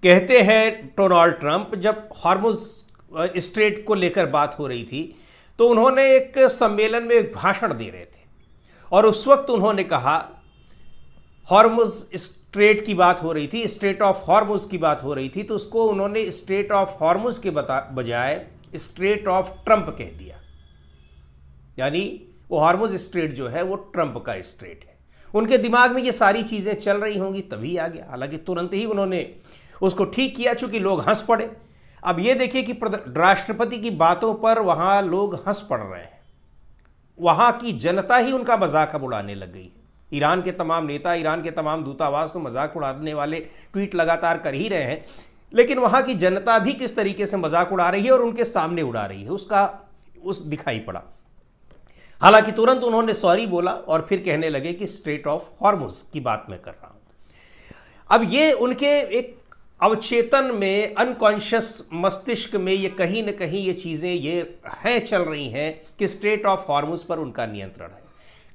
कहते हैं Donald Trump, जब हॉर्मुज स्ट्रेट को लेकर बात हो रही थी तो उन्होंने एक सम्मेलन में एक भाषण दे रहे थे और उस वक्त उन्होंने कहा, हॉर्मुज स्ट्रेट की बात हो रही थी, स्ट्रेट ऑफ हॉर्मुज की बात हो रही थी, तो उसको उन्होंने स्ट्रेट ऑफ हॉर्मुज के बजाय स्ट्रेट ऑफ ट्रंप कह दिया। यानी वो हॉर्मुज स्ट्रेट जो है वो ट्रंप का स्ट्रेट है। उनके दिमाग में ये सारी चीज़ें चल रही होंगी तभी आ गया। हालांकि तुरंत ही उन्होंने उसको ठीक किया, चूंकि लोग हंस पड़े। अब ये देखिए कि राष्ट्रपति की बातों पर वहाँ लोग हंस पड़ रहे हैं, वहाँ की जनता ही उनका मजाक अब उड़ाने लग गई है। ईरान के तमाम नेता, ईरान के तमाम दूतावास तो मजाक उड़ाने वाले ट्वीट लगातार कर ही रहे हैं, लेकिन वहाँ की जनता भी किस तरीके से मजाक उड़ा रही है और उनके सामने उड़ा रही है उसका दिखाई पड़ा। हालांकि तुरंत उन्होंने सॉरी बोला और फिर कहने लगे कि स्ट्रेट ऑफ हॉर्मुज की बात मैं कर रहा हूं। अब ये उनके एक अवचेतन में, अनकॉन्शियस मस्तिष्क में ये कहीं न कहीं ये चीज़ें ये हैं, चल रही हैं कि स्ट्रेट ऑफ हॉर्मुज पर उनका नियंत्रण है।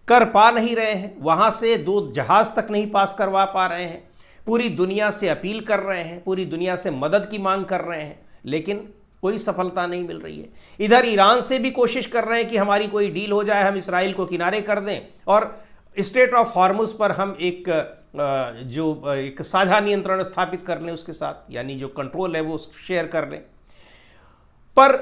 कर पा नहीं रहे हैं, वहाँ से 2 जहाज़ तक नहीं पास करवा पा रहे हैं, पूरी दुनिया से अपील कर रहे हैं, पूरी दुनिया से मदद की मांग कर रहे हैं, लेकिन कोई सफलता नहीं मिल रही है। इधर ईरान से भी कोशिश कर रहे हैं कि हमारी कोई डील हो जाए, हम इसराइल को किनारे कर दें और स्ट्रेट ऑफ हॉर्मुज पर हम एक साझा नियंत्रण स्थापित कर लें उसके साथ, यानी जो कंट्रोल है वो शेयर कर लें। पर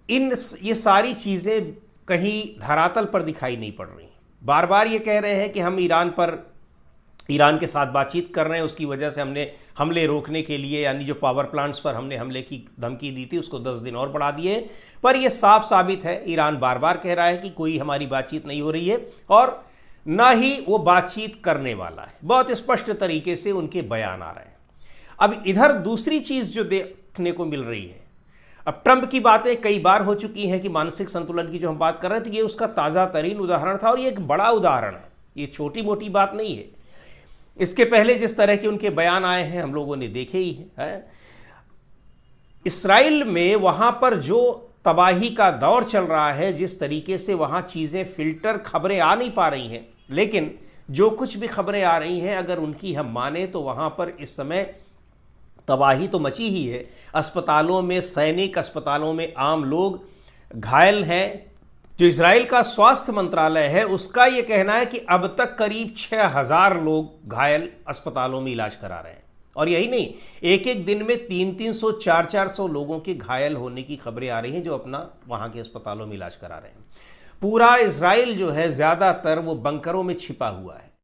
ये सारी चीज़ें कहीं धरातल पर दिखाई नहीं पड़ रही। बार बार ये कह रहे हैं कि हम ईरान के साथ बातचीत कर रहे हैं, उसकी वजह से हमने हमले रोकने के लिए, यानी जो पावर प्लांट्स पर हमने हमले की धमकी दी थी उसको 10 दिन और बढ़ा दिए। पर यह साफ साबित है, ईरान बार बार कह रहा है कि कोई हमारी बातचीत नहीं हो रही है और ना ही वो बातचीत करने वाला है। बहुत स्पष्ट तरीके से उनके बयान आ रहे हैं। अब इधर दूसरी चीज़ जो देखने को मिल रही है, अब ट्रंप की बातें कई बार हो चुकी हैं कि मानसिक संतुलन की जो हम बात कर रहे हैं, तो ये उसका ताज़ा तरीन उदाहरण था और ये एक बड़ा उदाहरण है, ये छोटी मोटी बात नहीं है। इसके पहले जिस तरह के उनके बयान आए हैं हम लोगों ने देखे ही हैं। इस्राइल में वहाँ पर जो तबाही का दौर चल रहा है, जिस तरीके से वहाँ चीज़ें फिल्टर खबरें आ नहीं पा रही हैं, लेकिन जो कुछ भी खबरें आ रही हैं अगर उनकी हम माने तो वहाँ पर इस समय तबाही तो मची ही है। अस्पतालों में सैनिक, अस्पतालों में आम लोग घायल हैं। जो इजराइल का स्वास्थ्य मंत्रालय है उसका ये कहना है कि अब तक करीब 6000 लोग घायल अस्पतालों में इलाज करा रहे हैं। और यही नहीं, एक एक दिन में 300-300, 400-400 लोगों के घायल होने की खबरें आ रही हैं जो अपना वहाँ के अस्पतालों में इलाज करा रहे हैं। पूरा इजराइल जो है ज़्यादातर वो बंकरों में छिपा हुआ है।